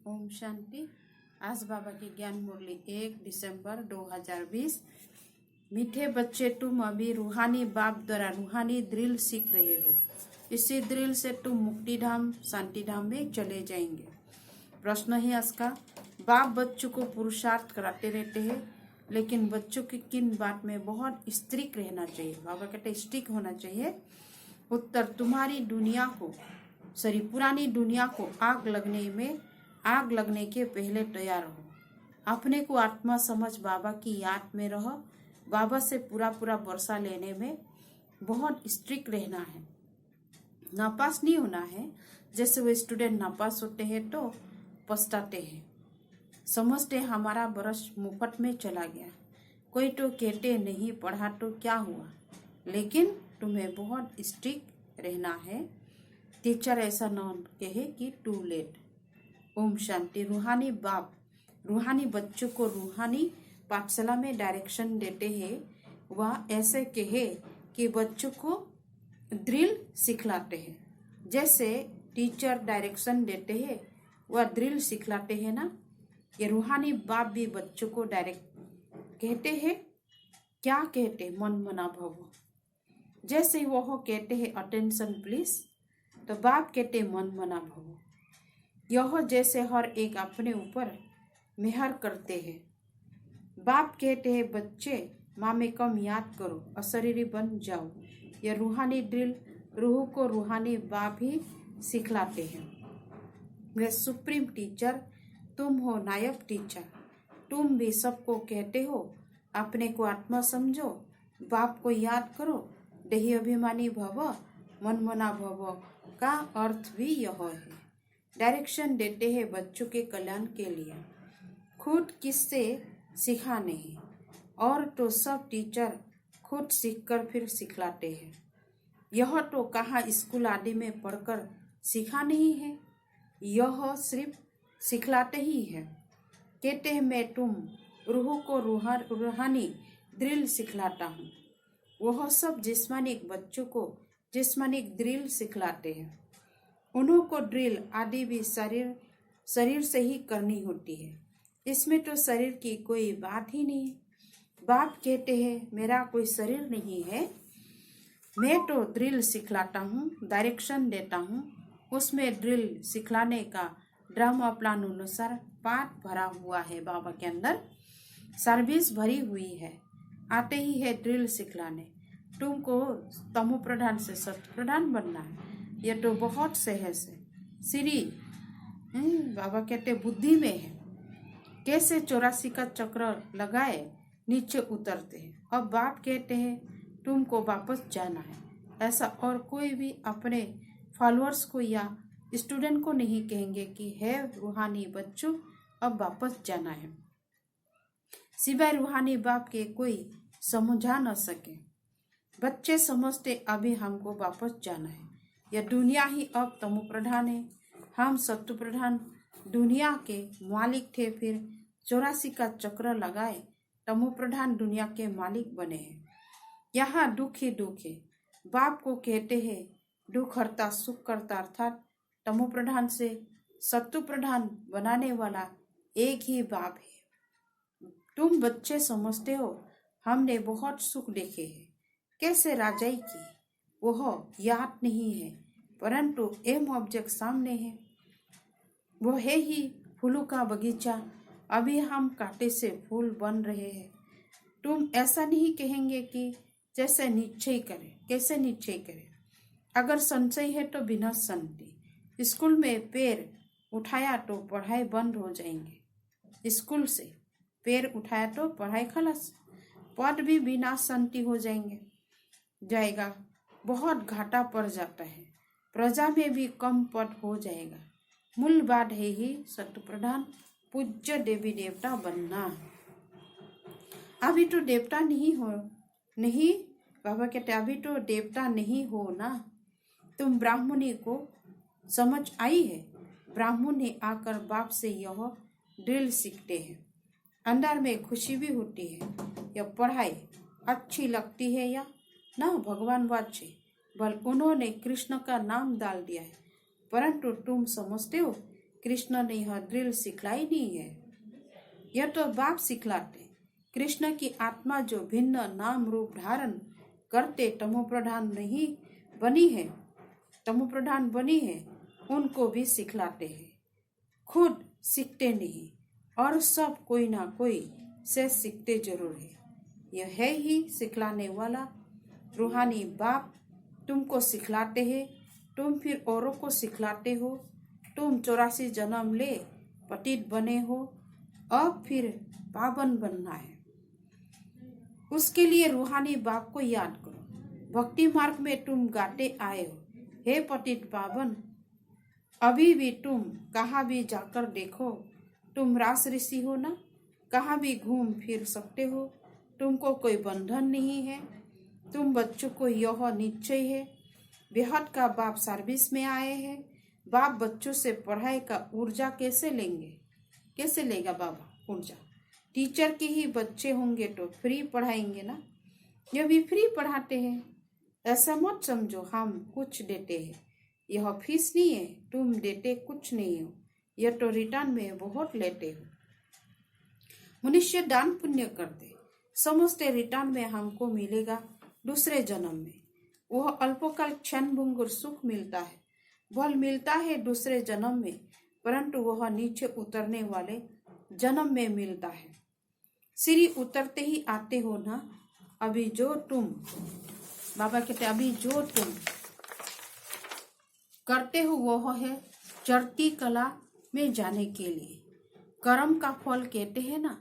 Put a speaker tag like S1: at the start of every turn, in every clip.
S1: ओम शांति। आज बाबा की ज्ञान मुरली 1 दिसंबर 2020। मीठे बच्चे, तुम अभी रूहानी बाप द्वारा रूहानी ड्रिल सीख रहे हो। इसी ड्रिल से तुम मुक्ति धाम शांति धाम में चले जाएंगे। प्रश्न है आज का, बाप बच्चों को पुरुषार्थ कराते रहते हैं, लेकिन बच्चों की किन बात में बहुत स्ट्रिक्ट रहना चाहिए? बाबा कहते स्ट्रिक्ट होना चाहिए। उत्तर, तुम्हारी दुनिया को पुरानी दुनिया को आग लगने के पहले तैयार हो। अपने को आत्मा समझ बाबा की याद में रहो। बाबा से पूरा वर्षा लेने में बहुत स्ट्रिक्ट रहना है। नापास नहीं होना है। जैसे वो स्टूडेंट नापास होते हैं तो पछताते हैं, समझते हमारा बरस मुफ्त में चला गया। कोई तो कहते नहीं पढ़ा तो क्या हुआ, लेकिन तुम्हें बहुत स्ट्रिक्ट रहना है। टीचर ऐसा न कहे कि टू लेट। ओम शांति। रूहानी बाप रूहानी बच्चों को रूहानी पाठशाला में डायरेक्शन देते हैं। वह ऐसे कहे कि बच्चों को ड्रिल सिखलाते हैं। जैसे टीचर डायरेक्शन देते हैं वह ड्रिल सिखलाते हैं ना। ये रूहानी बाप भी बच्चों को डायरेक्ट कहते हैं। क्या कहते? मन मना भव। जैसे वह कहते हैं अटेंशन प्लीज, तो बाप कहते मन मना भव। यह जैसे हर एक अपने ऊपर मेहर करते हैं। बाप कहते हैं बच्चे माँ में कम याद करो, अशरीरी बन जाओ। यह रूहानी ड्रिल रूह को रूहानी बाप ही सिखलाते हैं। वे सुप्रीम टीचर, तुम हो नायब टीचर। तुम भी सबको कहते हो अपने को आत्मा समझो, बाप को याद करो, देही अभिमानी भव, मन मना भव का अर्थ भी यह है। डायरेक्शन देते हैं बच्चों के कल्याण के लिए, खुद किससे सीखा नहीं। और तो सब टीचर खुद सीखकर फिर सिखलाते हैं। यह तो कहाँ स्कूल आदि में पढ़कर सीखा नहीं है, यह सिर्फ सिखलाते ही है। कहते हैं मैं तुम रूह को रूहानी ड्रिल सिखलाता हूँ। वह सब जिस्मानिक बच्चों को जिस्मानिक ड्रिल सिखलाते हैं। उन्हों को ड्रिल आदि भी शरीर से ही करनी होती है। इसमें तो शरीर की कोई बात ही नहीं। बाप कहते हैं मेरा कोई शरीर नहीं है, मैं तो ड्रिल सिखलाता हूँ, डायरेक्शन देता हूँ। उसमें ड्रिल सिखलाने का ड्रामा प्लान अनुसार पाठ भरा हुआ है। बाबा के अंदर सर्विस भरी हुई है। आते ही है ड्रिल सिखलाने। तुमको तमो प्रधान से सत्य प्रधान बनना है। यह तो बहुत सहज है। श्री बाबा कहते बुद्धि में है। कैसे 84 का चक्र लगाए नीचे उतरते हैं। अब बाप कहते हैं तुमको वापस जाना है। ऐसा और कोई भी अपने फॉलोअर्स को या स्टूडेंट को नहीं कहेंगे कि है रूहानी बच्चों अब वापस जाना है। सिवाय रूहानी बाप के कोई समझा न सके। बच्चे समझते अभी हमको वापस जाना है। यह दुनिया ही अब तमो प्रधान है, हम सत्व प्रधान दुनिया के मालिक थे। फिर 84 का चक्र लगाए तमो प्रधान दुनिया के मालिक बने हैं। यहाँ दुख ही दुख है। बाप को कहते हैं दुख हरता सुख करता, अर्थात तमो प्रधान से सत्व प्रधान बनाने वाला एक ही बाप है। तुम बच्चे समझते हो हमने बहुत सुख देखे हैं, कैसे राजाई की, वह याद नहीं है, परंतु एम ऑब्जेक्ट सामने है। वो है ही फूलों का बगीचा, अभी हम कांटे से फूल बन रहे हैं। तुम ऐसा नहीं कहेंगे कि जैसे निश्चय करें, कैसे निश्चय करें। अगर संशय है तो बिना संदेह। स्कूल में पैर उठाया तो पढ़ाई बंद हो जाएंगे। स्कूल से पैर उठाया तो पढ़ाई खलास। पद भी बिना शांति हो जाएगा, बहुत घाटा पड़ जाता है। प्रजा में भी कम पद हो जाएगा। मूल बात है ही सत्य प्रधान पूज्य देवी देवता बनना। अभी तो देवता नहीं बाबा कहते अभी तो देवता नहीं हो ना। तुम ब्राह्मणी को समझ आई है। ब्राह्मणी आकर बाप से यह ड्रिल सीखते हैं। अंदर में खुशी भी होती है। यह पढ़ाई अच्छी लगती है या ना भगवान वाचे, बल उन्होंने कृष्ण का नाम डाल दिया है। परंतु तुम समझते हो कृष्ण ने यह ड्रिल सिखलाई नहीं है, यह तो बाप सिखलाते। कृष्ण की आत्मा जो भिन्न नाम रूप धारण करते तमो प्रधान नहीं बनी है, तमो प्रधान बनी है, उनको भी सिखलाते हैं। खुद सीखते नहीं और सब कोई ना कोई से सीखते जरूर है। यह है ही सिखलाने वाला रूहानी बाप। तुमको सिखलाते हैं, तुम फिर औरों को सिखलाते हो। तुम 84 जन्म ले पतित बने हो, अब फिर पावन बनना है। उसके लिए रूहानी बाप को याद करो। भक्ति मार्ग में तुम गाते आए हो, हे पतित पावन। अभी भी तुम कहाँ भी जाकर देखो, तुम रास ऋषि हो ना, कहाँ भी घूम फिर सकते हो। तुमको कोई बंधन नहीं है। तुम बच्चों को यह निश्चय है, बेहद का बाप सर्विस में आए हैं। बाप बच्चों से पढ़ाई का ऊर्जा कैसे लेंगे? कैसे लेगा बाबा ऊर्जा? टीचर के ही बच्चे होंगे तो फ्री पढ़ाएंगे ना, यह भी फ्री पढ़ाते हैं। ऐसा मत समझो हम कुछ देते हैं, यह फीस नहीं है। तुम देते कुछ नहीं हो, यह तो रिटर्न में बहुत लेते हो। मनुष्य दान पुण्य करते, समझते रिटर्न में हमको मिलेगा दूसरे जन्म में। वह अल्पकाल क्षण भंगुर सुख मिलता है, बल मिलता है दूसरे जन्म में, परंतु वह नीचे उतरने वाले जन्म में मिलता है। सीढ़ी उतरते ही आते हो ना। अभी जो तुम, बाबा कहते अभी जो तुम करते हो वह है चढ़ती कला में जाने के लिए। कर्म का फल कहते हैं ना,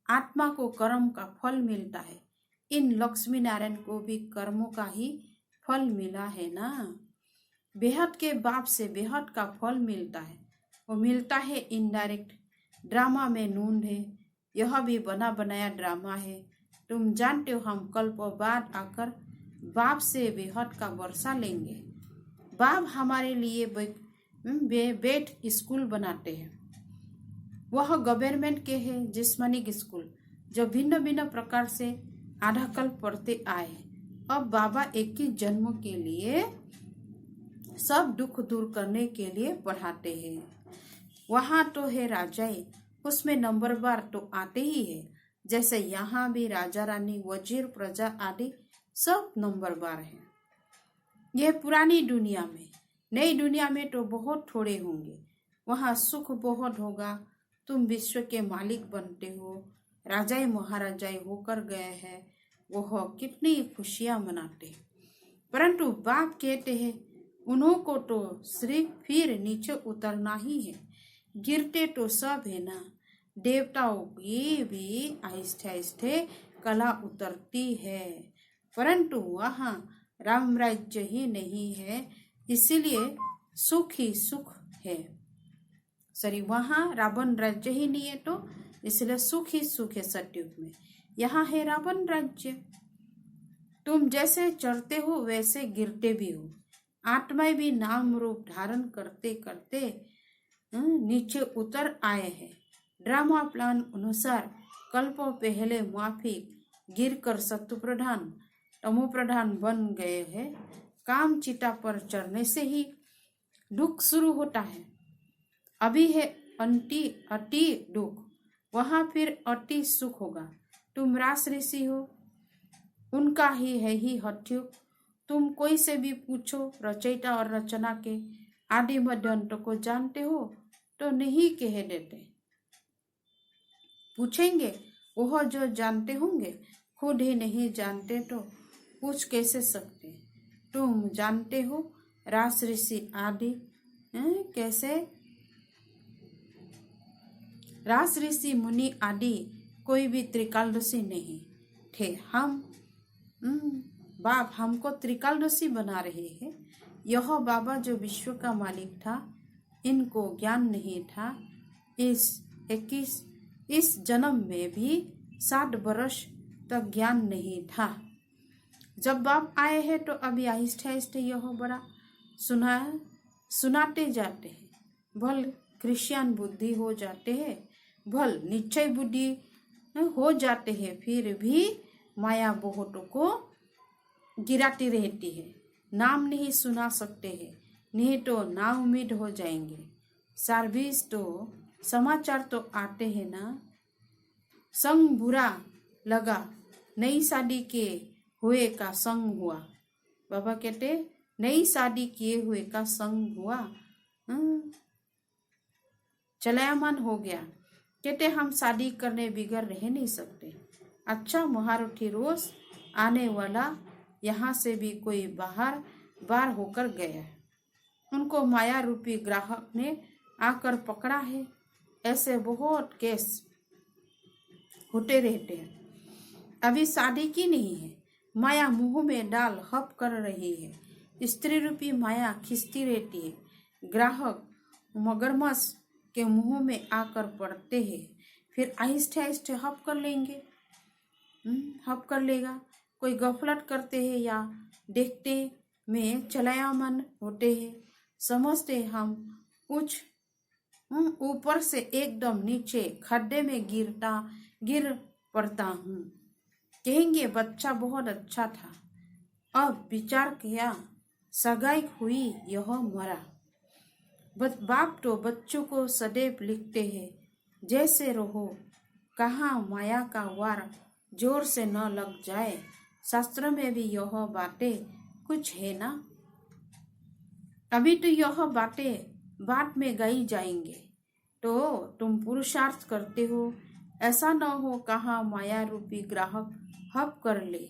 S1: आत्मा को कर्म का फल मिलता है। इन लक्ष्मी नारायण को भी कर्मों का ही फल मिला है ना। बेहद के बाप से बेहद का फल मिलता है, वो मिलता है इनडायरेक्ट। ड्रामा में नून है, यह भी बना बनाया ड्रामा है। तुम जानते हो हम कल्प बाद आकर बाप से बेहद का वर्षा लेंगे। बाप हमारे लिए बेट स्कूल बनाते हैं। वह गवर्नमेंट के हैं जिस्मानी स्कूल, जो भिन्न भिन्न प्रकार से आधा कल्प पढ़ते आए। अब बाबा 21 जन्मों के लिए सब दुख दूर करने के लिए पढ़ाते हैं। वहाँ तो है राजाए, उसमें नंबर बार तो आते ही है। जैसे यहाँ भी राजा रानी वजीर प्रजा आदि सब नंबर बार है। यह पुरानी दुनिया में, नई दुनिया में तो बहुत थोड़े होंगे। वहाँ सुख बहुत होगा। तुम विश्व के मालिक बनते हो, राजाए महाराजाए होकर गए हैं, वह कितनी खुशियां मनाते हैं। परंतु बाप कहते हैं उन्हों को तो सिर्फ फिर नीचे उतरना ही है। गिरते तो सब है ना। देवताओं की भी आहिस्ते आहिस्ते कला उतरती है, परंतु वहाँ राम राज्य ही नहीं है, इसीलिए सुख ही सुख है। सॉरी, वहाँ रावण राज्य ही नहीं है तो इसलिए सुख ही सुख है सतयुग में। यहाँ है रावण राज्य। तुम जैसे चढ़ते हो वैसे गिरते भी हो। आत्माएं भी नाम रूप धारण करते करते नीचे उतर आए हैं। ड्रामा प्लान अनुसार कल्पों पहले माफी गिरकर सत्व प्रधान तमो प्रधान बन गए हैं। काम चिता पर चढ़ने से ही दुख शुरू होता है। अभी है अति दुख, वहां फिर अति सुख होगा। तुम रास ऋषि हो, उनका ही है ही हठयुग। तुम कोई से भी पूछो रचयिता और रचना के आदि मध्य अंत को जानते हो तो नहीं कह देते। पूछेंगे वह जो जानते होंगे, खुद ही नहीं जानते तो पूछ कैसे सकते। तुम जानते हो रास ऋषि आदि कैसे, रास ऋषि मुनि आदि कोई भी त्रिकालदर्शी नहीं थे। हम बाप हमको त्रिकालदर्शी बना रहे हैं। यह बाबा जो विश्व का मालिक था, इनको ज्ञान नहीं था। इस जन्म में भी 60 वर्ष तक ज्ञान नहीं था। जब बाप आए हैं तो अभी आहिस्ते आहिस्ते यह बड़ा सुनाते जाते हैं। भल क्रिश्चियन बुद्धि हो जाते हैं, भल निश्चय बुद्धि हो जाते हैं, फिर भी माया बहुतों को गिराती रहती है। नाम नहीं सुना सकते हैं, नहीं तो ना उम्मीद हो जाएंगे। सर्विस तो समाचार तो आते हैं ना। संग बुरा लगा, नई शादी के हुए का संग हुआ। बाबा कहते नई शादी किए हुए का संग हुआ। चलायमान हो गया। कहते हम शादी करने बिगड़ रह नहीं सकते। अच्छा महारुठी रोज आने वाला, यहाँ से भी कोई बाहर बार होकर गया है। उनको माया रूपी ग्राहक ने आकर पकड़ा है। ऐसे बहुत केस होते रहते हैं। अभी शादी की नहीं है, माया मुंह में डाल हप कर रही है। स्त्री रूपी माया खिंचती रहती है। ग्राहक मगरमच्छ के मुंह में आकर पड़ते हैं, फिर आहिस्ते आहिस्ते हप कर लेंगे। हप कर लेगा। कोई गफलत करते हैं या देखते में चलायमान होते हैं, समझते हम ऊपर से एकदम नीचे खड्डे में गिर पड़ता हूँ। कहेंगे बच्चा बहुत अच्छा था। अब विचार किया, सगाई हुई, यह मरा। बाप तो बच्चों को सदैव लिखते हैं, जैसे रहो, कहाँ माया का वार जोर से न लग जाए। शास्त्र में भी यह बातें कुछ है ना। अभी तो यह बातें बाद में गाई जाएंगे, तो तुम पुरुषार्थ करते हो। ऐसा न हो कहाँ माया रूपी ग्राहक हप कर ले।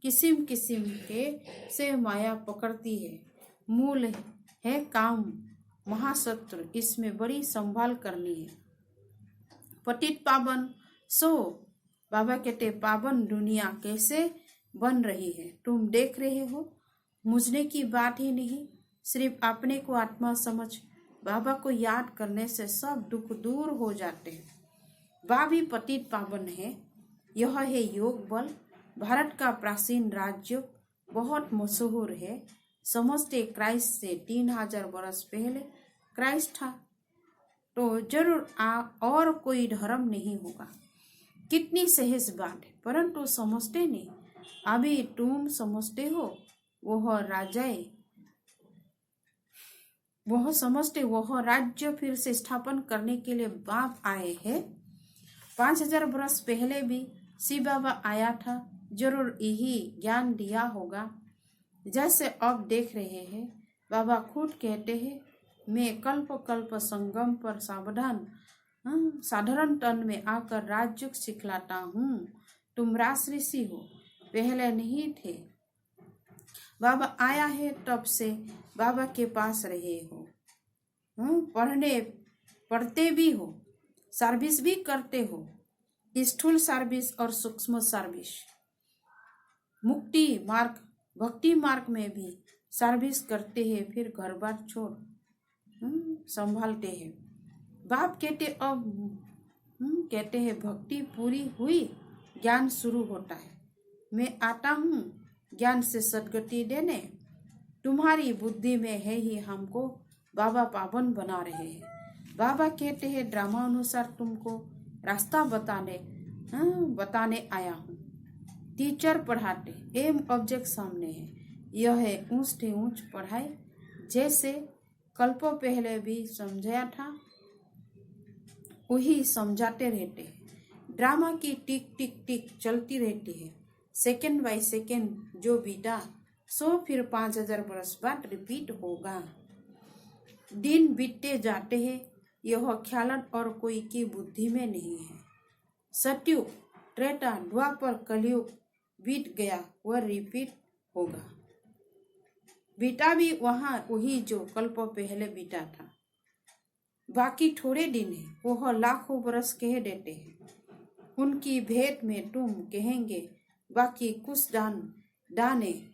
S1: किस्म किस्म के से माया पकड़ती है। मूल है काम महाशत्रु, इसमें बड़ी संभाल करनी है। पतित पावन सो बाबा कहते पावन दुनिया कैसे बन रही है, तुम देख रहे हो। मुझने की बात ही नहीं, सिर्फ अपने को आत्मा समझ बाबा को याद करने से सब दुख दूर हो जाते हैं। वह भी पतित पावन है। यह है योग बल। भारत का प्राचीन राज्य बहुत मशहूर है। समझते क्राइस्ट से 3000 वर्ष पहले क्राइस्ट था, तो जरूर और कोई धर्म नहीं होगा। कितनी सहज बात है, परंतु समझते नहीं। अभी तुम समझते हो, वह राज्य फिर से स्थापन करने के लिए बाप आए हैं। 5000 वर्ष पहले भी शिव बाबा आया था, जरूर यही ज्ञान दिया होगा जैसे अब देख रहे हैं। बाबा खुद कहते हैं, मैं कल्प कल्प संगम पर साधारण तन में आकर राज्य सिखलाता हूँ। तुम राजऋषि हो, पहले नहीं थे। बाबा आया है तब से बाबा के पास रहे हो। पढ़ते भी हो, सर्विस भी करते हो, स्थूल सर्विस और सूक्ष्म सर्विस। मुक्ति मार्ग भक्ति मार्ग में भी सर्विस करते हैं, फिर घर बार छोड़ संभालते हैं। बाप कहते कहते हैं भक्ति पूरी हुई, ज्ञान शुरू होता है। मैं आता हूँ ज्ञान से सदगति देने। तुम्हारी बुद्धि में है ही हमको बाबा पावन बना रहे हैं। बाबा कहते हैं ड्रामा अनुसार तुमको रास्ता बताने आया हूँ। टीचर पढ़ाते, एम ऑब्जेक्ट सामने है। यह है ऊंच से ऊंच पढ़ाई, जैसे कल्पों पहले भी समझाया था, वही समझाते रहते हैं। ड्रामा की टिक टिक टिक चलती रहती है, सेकंड बाय सेकंड जो बीता सो फिर 5000 वर्ष बाद रिपीट होगा। दिन बीतते जाते हैं, यह ख्याल और कोई की बुद्धि में नहीं है। सतयुग, त्रेता, द्वापर, कलयुग बीत गया, वह रिपीट होगा। बीता भी वही जो कल्प पहले बीता था। बाकी थोड़े दिन है, वह लाखों बरस कह देते हैं। उनकी भेंट में तुम कहेंगे बाकी कुछ दाने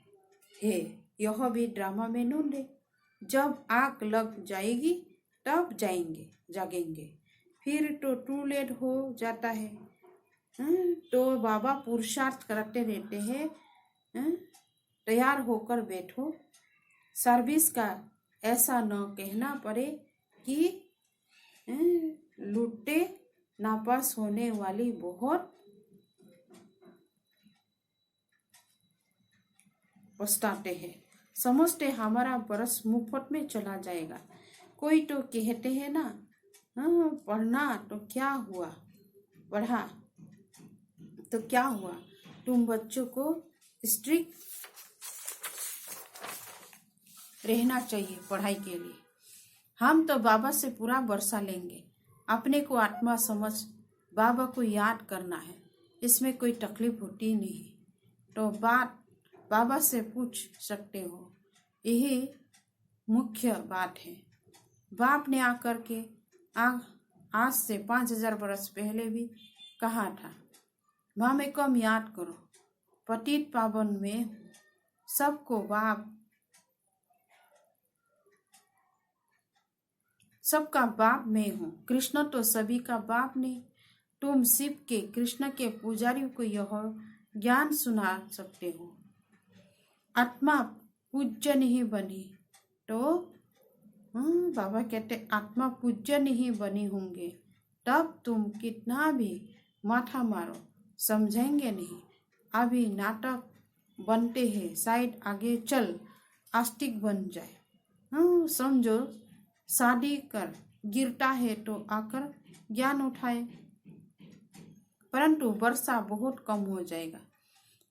S1: है। यह भी ड्रामा में नूंढे। जब आग लग जाएगी तब जागेंगे। फिर तो टू लेट हो जाता है। तो बाबा पुरुषार्थ करते रहते हैं, तैयार होकर बैठो। सर्विस का ऐसा न कहना पड़े कि लुट्टे नापास होने वाली बहुत पछताते हैं। समझते हमारा बरस मुफ्त में चला जाएगा। कोई तो कहते हैं ना, हाँ पढ़ना तो क्या हुआ, पढ़ा तो क्या हुआ। तुम बच्चों को स्ट्रिक्ट रहना चाहिए पढ़ाई के लिए। हम तो बाबा से पूरा भरोसा लेंगे। अपने को आत्मा समझ बाबा को याद करना है, इसमें कोई तकलीफ होती नहीं। तो बात बाबा से पूछ सकते हो, यही मुख्य बात है। बाप ने आकर के आज से 5000 वर्ष पहले भी कहा था, माँ में कम याद करो, पतित पावन में सबको बाप, सबका बाप मैं हूँ। कृष्ण तो सभी का बाप नहीं। तुम शिव के, कृष्ण के पुजारी को यह ज्ञान सुना सकते हो। आत्मा पूज्य नहीं बनी तो बाबा कहते आत्मा पूज्य नहीं बनी होंगे, तब तुम कितना भी माथा मारो समझेंगे नहीं। अभी नाटक बनते हैं, शायद आगे चल आस्तिक बन जाए। समझो, शादी कर गिरता है तो आकर ज्ञान उठाए, परंतु वर्षा बहुत कम हो जाएगा,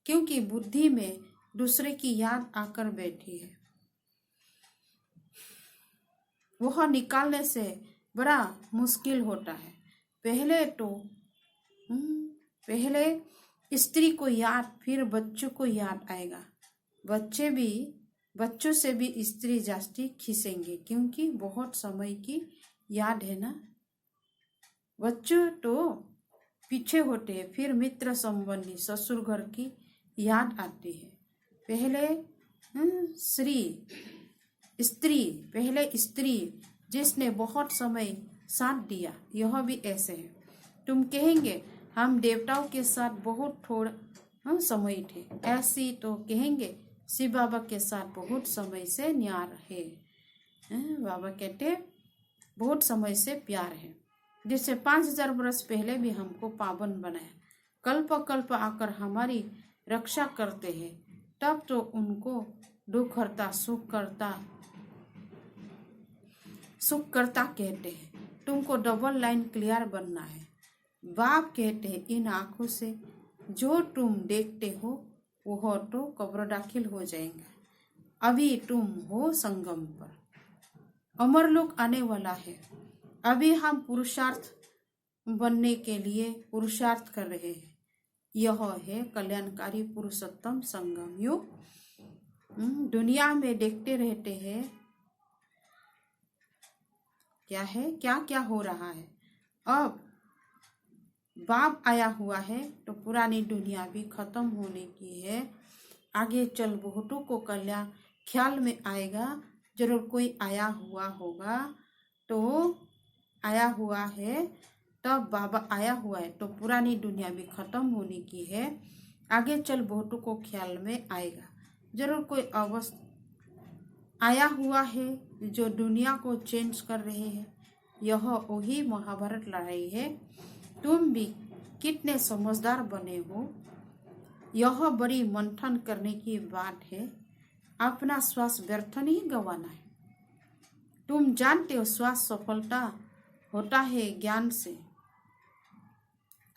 S1: क्योंकि बुद्धि में दूसरे की याद आकर बैठी है। वह निकालने से बड़ा मुश्किल होता है। पहले स्त्री को याद, फिर बच्चों को याद आएगा। बच्चों से भी स्त्री जास्ती खींचेंगे, क्योंकि बहुत समय की याद है ना। बच्चों तो पीछे होते हैं, फिर मित्र संबंधी ससुर घर की याद आती है। पहले स्त्री जिसने बहुत समय साथ दिया, यह भी ऐसे है। तुम कहेंगे हम देवताओं के साथ बहुत थोड़ा समय थे, ऐसी तो कहेंगे शिव बाबा के साथ बहुत समय से न्यार है। बाबा कहते बहुत समय से प्यार है, जिससे 5000 वर्ष पहले भी हमको पावन बनाया, कल्प कल्प आकर हमारी रक्षा करते हैं। तब तो उनको दुख करता सुख करता कहते हैं। तुमको डबल लाइन क्लियर बनना है। बाप कहते हैं इन आंखों से जो तुम देखते हो वह तो कब्र दाखिल हो जाएगा। अभी तुम हो संगम पर, अमरलोक आने वाला है। अभी हम पुरुषार्थ बनने के लिए पुरुषार्थ कर रहे हैं। यह है कल्याणकारी पुरुषोत्तम संगम युग। दुनिया में देखते रहते हैं क्या है, क्या क्या हो रहा है। अब बाप आया हुआ है तो पुरानी दुनिया भी खत्म होने की है। आगे चल बहुतों को कल्याण ख्याल में आएगा। जरूर कोई आया हुआ होगा, तो आया हुआ है, तब बाबा आया हुआ है तो पुरानी दुनिया भी खत्म होने की है। आगे चल बहुतों को ख्याल में आएगा। जरूर कोई अवस्था आया हुआ है जो दुनिया को चेंज कर रहे हैं। यह वही महाभारत लड़ाई है। तुम भी कितने समझदार बने हो, यह बड़ी मंथन करने की बात है। अपना श्वास व्यर्थ नहीं गंवाना है। तुम जानते हो श्वास सफलता होता है ज्ञान से।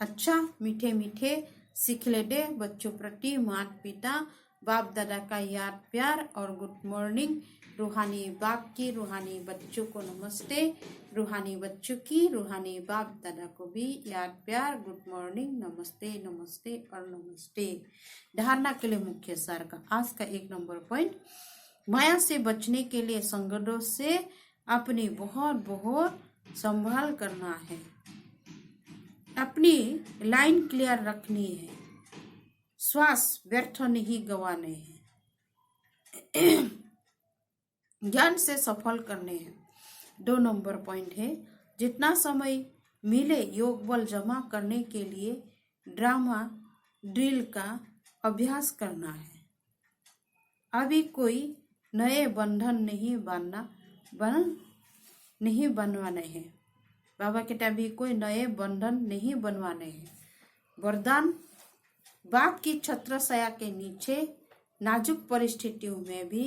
S1: अच्छा, मीठे मीठे सिखले दे बच्चों प्रति माता पिता बाप दादा का याद प्यार और गुड मॉर्निंग। रूहानी बाप की रूहानी बच्चों को नमस्ते, रूहानी बच्चों की रूहानी बाप दादा को भी याद प्यार, गुड मॉर्निंग, नमस्ते नमस्ते और नमस्ते। धारणा के लिए मुख्य सार का आज का 1 नंबर पॉइंट, माया से बचने के लिए संगठनों से अपनी बहुत बहुत संभाल करना है। अपनी लाइन क्लियर रखनी है, श्वास व्यर्थ नहीं गंवाने हैं, ज्ञान से सफल करने हैं। 2 नंबर पॉइंट है, जितना समय मिले योग बल जमा करने के लिए ड्रामा ड्रिल का अभ्यास करना है। अभी कोई नए बंधन नहीं बनवाने हैं। बाबा कहते अभी कोई नए बंधन नहीं बनवाने हैं। वरदान, बाप की छत्र छाया के नीचे नाजुक परिस्थितियों में भी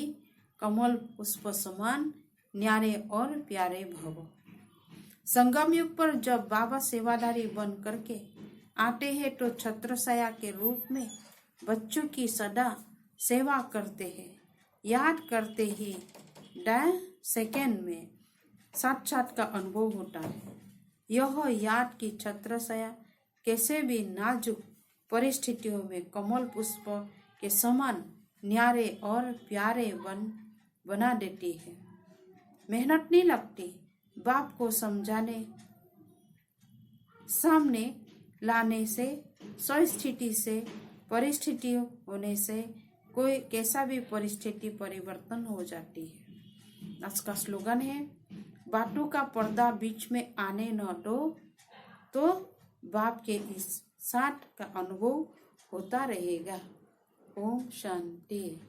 S1: कमल पुष्प समान न्यारे और प्यारे भव। संगम युग पर जब बाबा सेवादारी बन करके आते हैं तो छत्रछाया के रूप में बच्चों की सदा सेवा करते हैं। याद करते ही 10 सेकेंड में साक्षात का अनुभव होता है। यह याद की छत्रछाया कैसे भी नाजुक परिस्थितियों में कमल पुष्प के समान न्यारे और प्यारे बना देती है। मेहनत नहीं लगती। बाप को समझाने सामने लाने से स्थिति से परिस्थितियों होने से कोई कैसा भी परिस्थिति परिवर्तन हो जाती है। आज का स्लोगन है, बातों का पर्दा बीच में आने न दो, तो बाप के इस साथ का अनुभव होता रहेगा। ओम शांति।